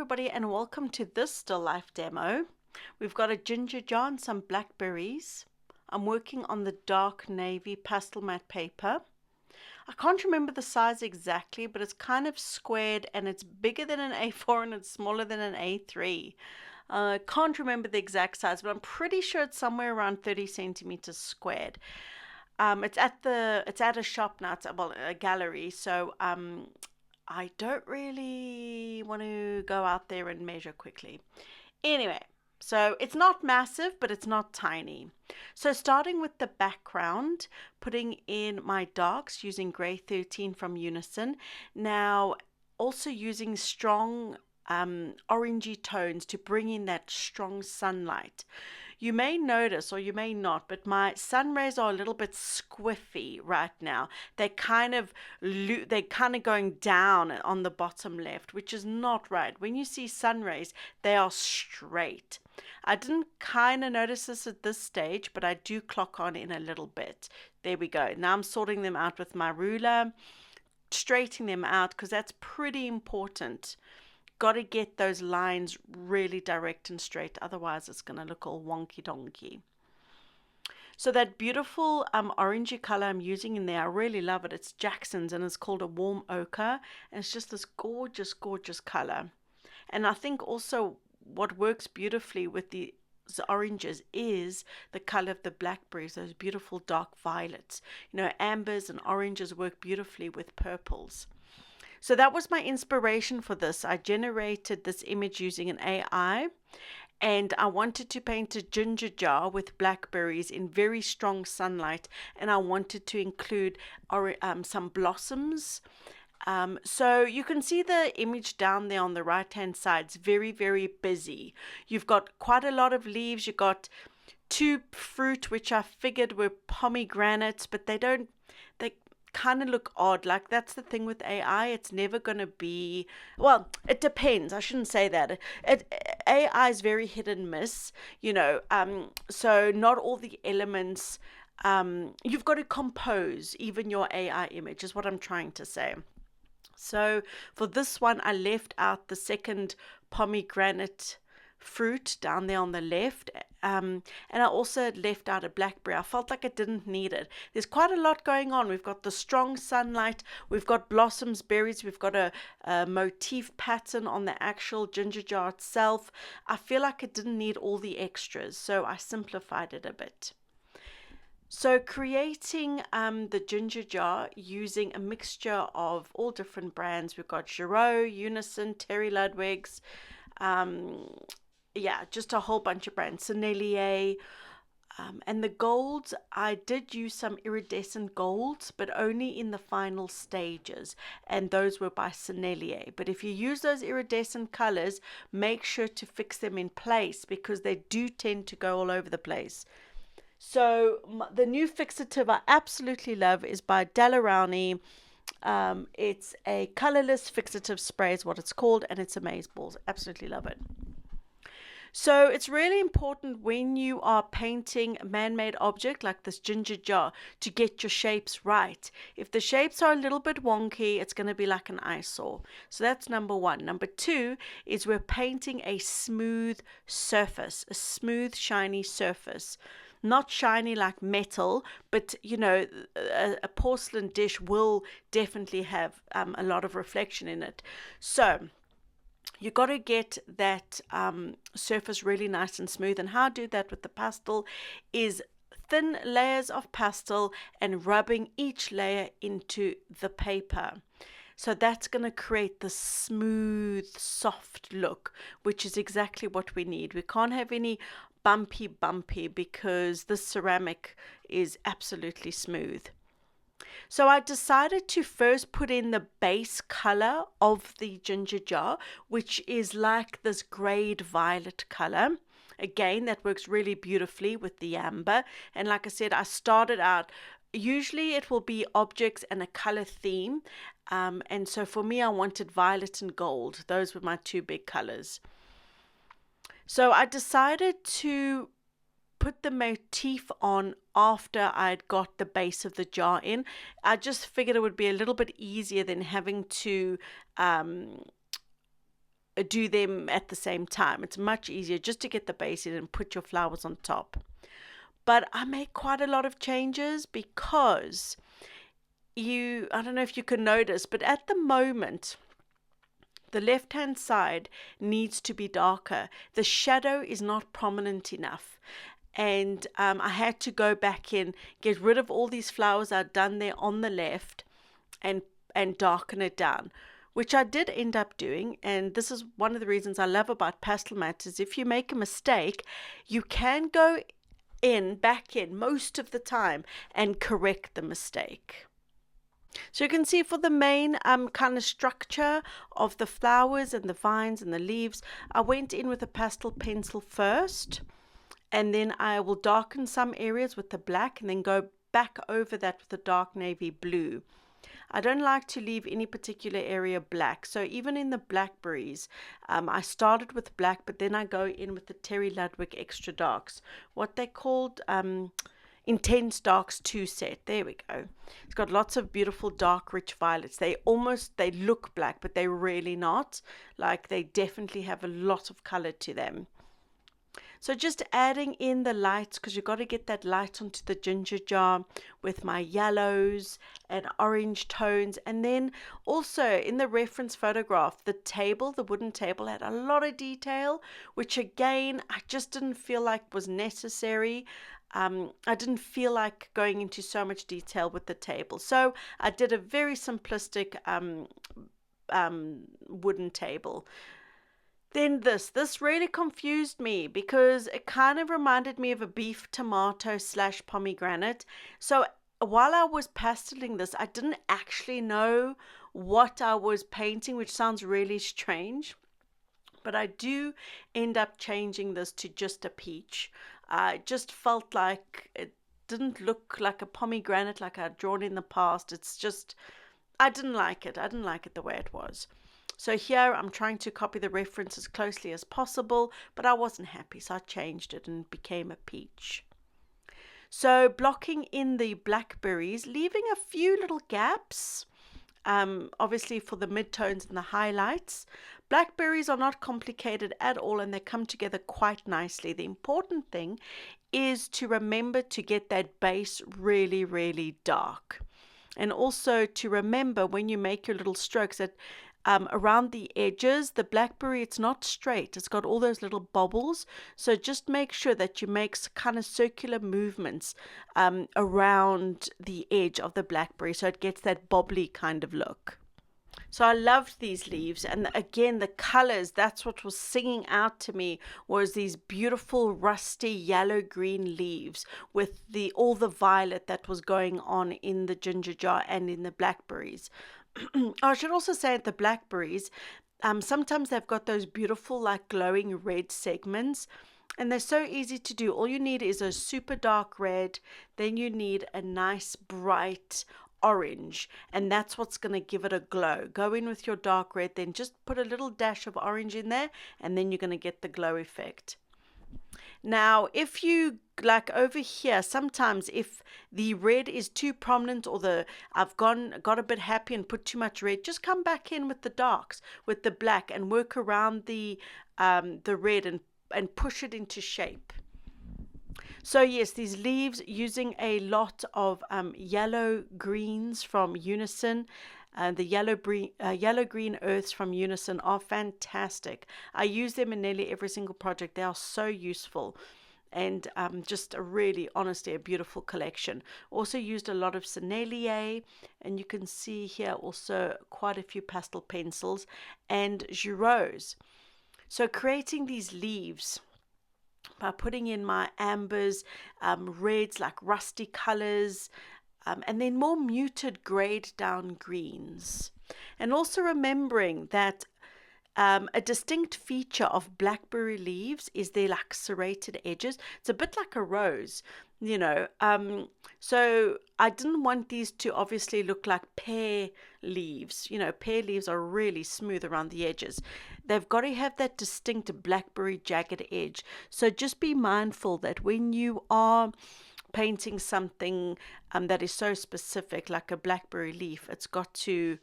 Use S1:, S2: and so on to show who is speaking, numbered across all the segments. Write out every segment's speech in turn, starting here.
S1: everybody, and welcome to this still life demo. We've got a ginger jar and some blackberries. I'm working on the dark navy pastel matte paper. I can't remember the size exactly, but it's kind of squared and it's bigger than an A4 and it's smaller than an A3. I can't remember the exact size, but I'm pretty sure it's somewhere around 30 centimeters squared. It's at a shop now, it's a gallery, so I don't really want to go out there and measure quickly. Anyway, so it's not massive, but it's not tiny. So starting with the background, putting in my darks using Grey 13 from Unison. Now, also using strong orangey tones to bring in that strong sunlight. You may notice, or you may not, but my sun rays are a little bit squiffy right now. They're kind of going down on the bottom left, which is not right. When you see sun rays, they are straight. I didn't kind of notice this at this stage, but I do clock on in a little bit. There we go. Now I'm sorting them out with my ruler, straightening them out because that's pretty important. Got to get those lines really direct and straight, otherwise it's going to look all wonky donkey. So that beautiful orangey color I'm using in there, I really love it. It's Jackson's and it's called a warm ochre, and it's just this gorgeous color. And I think also what works beautifully with the oranges is the color of the blackberries, those beautiful dark violets. Ambers and oranges work beautifully with purples. So that was my inspiration for this. I generated this image using an AI, and I wanted to paint a ginger jar with blackberries in very strong sunlight, and I wanted to include some blossoms. So you can see the image down there on the right hand side. It's very, very busy. You've got quite a lot of leaves. You've got two fruit, which I figured were pomegranates, but they kind of look odd. Like, that's the thing with AI, it's never going to be, well, it depends, I shouldn't say that. AI is very hit and miss, so not all the elements, you've got to compose even your AI image, is what I'm trying to say. So for this one, I left out the second pomegranate fruit down there on the left, and I also left out a blackberry. I felt like I didn't need it. There's quite a lot going on. We've got the strong sunlight, we've got blossoms, berries, we've got a motif pattern on the actual ginger jar itself. I feel like I didn't need all the extras, so I simplified it a bit. So creating the ginger jar using a mixture of all different brands. We've got Giraud, Unison, Terry Ludwig's, just a whole bunch of brands, Sennelier, and the golds, I did use some iridescent golds, but only in the final stages, and those were by Sennelier. But if you use those iridescent colors, make sure to fix them in place because they do tend to go all over the place. So the new fixative I absolutely love is by Daler-Rowney. It's a colorless fixative spray is what it's called, and it's amazeballs. Absolutely love it. So it's really important when you are painting a man-made object like this ginger jar to get your shapes right. If the shapes are a little bit wonky, it's going to be like an eyesore. So that's number one. Number two is we're painting a smooth surface, a smooth, shiny surface. Not shiny like metal, but a porcelain dish will definitely have a lot of reflection in it. So you got to get that surface really nice and smooth. And how I do that with the pastel is thin layers of pastel and rubbing each layer into the paper. So that's going to create the smooth, soft look, which is exactly what we need. We can't have any bumpy because the ceramic is absolutely smooth. So I decided to first put in the base color of the ginger jar, which is like this grayed violet color. Again, that works really beautifully with the amber. And like I said, I started out, usually it will be objects and a color theme. And so for me, I wanted violet and gold. Those were my two big colors. So I decided to put the motif on after I'd got the base of the jar in. I just figured it would be a little bit easier than having to do them at the same time. It's much easier just to get the base in and put your flowers on top. But I made quite a lot of changes because I don't know if you can notice, but at the moment, the left-hand side needs to be darker. The shadow is not prominent enough. And I had to go back in, get rid of all these flowers I'd done there on the left and darken it down, which I did end up doing. And this is one of the reasons I love about pastel mats is if you make a mistake, you can go back in most of the time and correct the mistake. So you can see for the main kind of structure of the flowers and the vines and the leaves, I went in with a pastel pencil first, and then I will darken some areas with the black and then go back over that with the dark navy blue. I don't like to leave any particular area black. So even in the blackberries, I started with black, but then I go in with the Terry Ludwig Extra Darks, what they called Intense Darks 2 set. There we go. It's got lots of beautiful dark rich violets. They look black, but they're really not. Like, they definitely have a lot of color to them. So just adding in the lights, because you've got to get that light onto the ginger jar with my yellows and orange tones. And then also in the reference photograph, the wooden table had a lot of detail, which again, I just didn't feel like was necessary. I didn't feel like going into so much detail with the table. So I did a very simplistic wooden table. Then this really confused me because it kind of reminded me of a beef tomato / pomegranate. So while I was pasteling this, I didn't actually know what I was painting, which sounds really strange. But I do end up changing this to just a peach. It just felt like it didn't look like a pomegranate like I'd drawn in the past. It's just, I didn't like it. I didn't like it the way it was. So here I'm trying to copy the reference as closely as possible, but I wasn't happy, so I changed it and it became a peach. So blocking in the blackberries, leaving a few little gaps, obviously for the midtones and the highlights. Blackberries are not complicated at all and they come together quite nicely. The important thing is to remember to get that base really, really dark. And also to remember when you make your little strokes that around the edges, the blackberry, it's not straight. It's got all those little bobbles. So just make sure that you make kind of circular movements around the edge of the blackberry so it gets that bobbly kind of look. So I loved these leaves, and again the colors, that's what was singing out to me, was these beautiful rusty yellow green leaves with all the violet that was going on in the ginger jar and in the blackberries. I should also say at the blackberries, sometimes they've got those beautiful like glowing red segments, and they're so easy to do. All you need is a super dark red, then you need a nice bright orange, and that's what's going to give it a glow. Go in with your dark red, then just put a little dash of orange in there, and then you're going to get the glow effect. Now, if you like over here, sometimes if the red is too prominent or I've got a bit happy and put too much red, just come back in with the darks, with the black, and work around the red and push it into shape. So yes, these leaves using a lot of yellow greens from Unison. The yellow green earths from Unison are fantastic. I use them in nearly every single project. They are so useful, and just honestly a beautiful collection. Also used a lot of Sennelier, and you can see here also quite a few pastel pencils and Giroux. So creating these leaves by putting in my ambers, reds, like rusty colors, and then more muted grayed down greens. And also remembering that a distinct feature of blackberry leaves is their like serrated edges. It's a bit like a rose, you know. So I didn't want these to obviously look like pear leaves. You know, pear leaves are really smooth around the edges. They've got to have that distinct blackberry jagged edge. So just be mindful that when you are painting something that is so specific, like a blackberry leaf, it's got to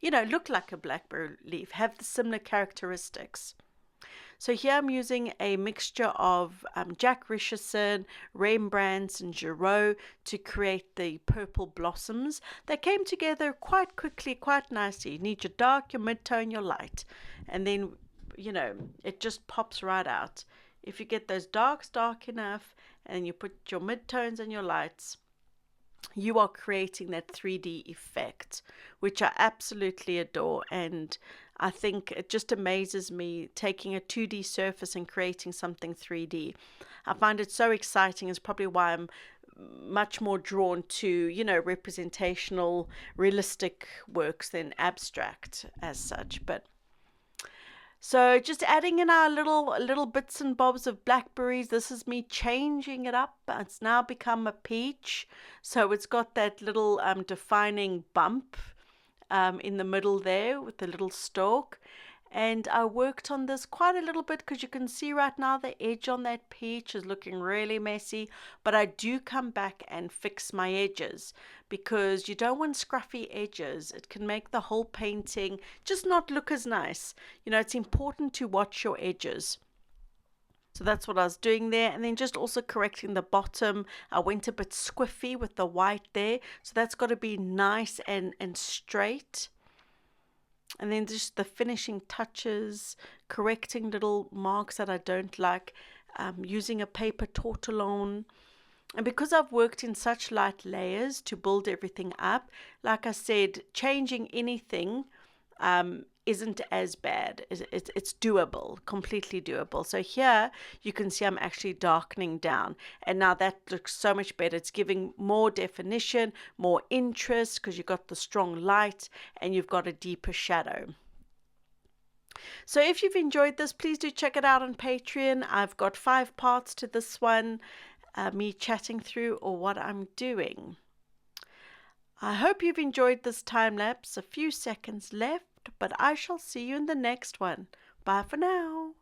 S1: look like a blackberry leaf, have the similar characteristics. So here I'm using a mixture of Jack Richardson, Rembrandts and Giraud to create the purple blossoms. They came together quite quickly, quite nicely. You need your dark, your mid-tone, your light. And then, it just pops right out. If you get those darks dark enough and you put your mid-tones and your lights, you are creating that 3D effect, which I absolutely adore. And I think it just amazes me taking a 2D surface and creating something 3D. I find it so exciting. It's probably why I'm much more drawn to, representational, realistic works than abstract as such. But so just adding in our little bits and bobs of blackberries. This is me changing it up. It's now become a peach. So it's got that little defining bump in the middle there with the little stalk. And I worked on this quite a little bit because you can see right now the edge on that peach is looking really messy. But I do come back and fix my edges because you don't want scruffy edges. It can make the whole painting just not look as nice. It's important to watch your edges. So that's what I was doing there. And then just also correcting the bottom. I went a bit squiffy with the white there. So that's got to be nice and straight. And then just the finishing touches, correcting little marks that I don't like, using a paper tortillon. And because I've worked in such light layers to build everything up, like I said, changing anything isn't as bad. It's doable, completely doable. So here you can see I'm actually darkening down. And now that looks so much better. It's giving more definition, more interest because you've got the strong light and you've got a deeper shadow. So if you've enjoyed this, please do check it out on Patreon. I've got 5 parts to this one, me chatting through or what I'm doing. I hope you've enjoyed this time lapse. A few seconds left, but I shall see you in the next one. Bye for now.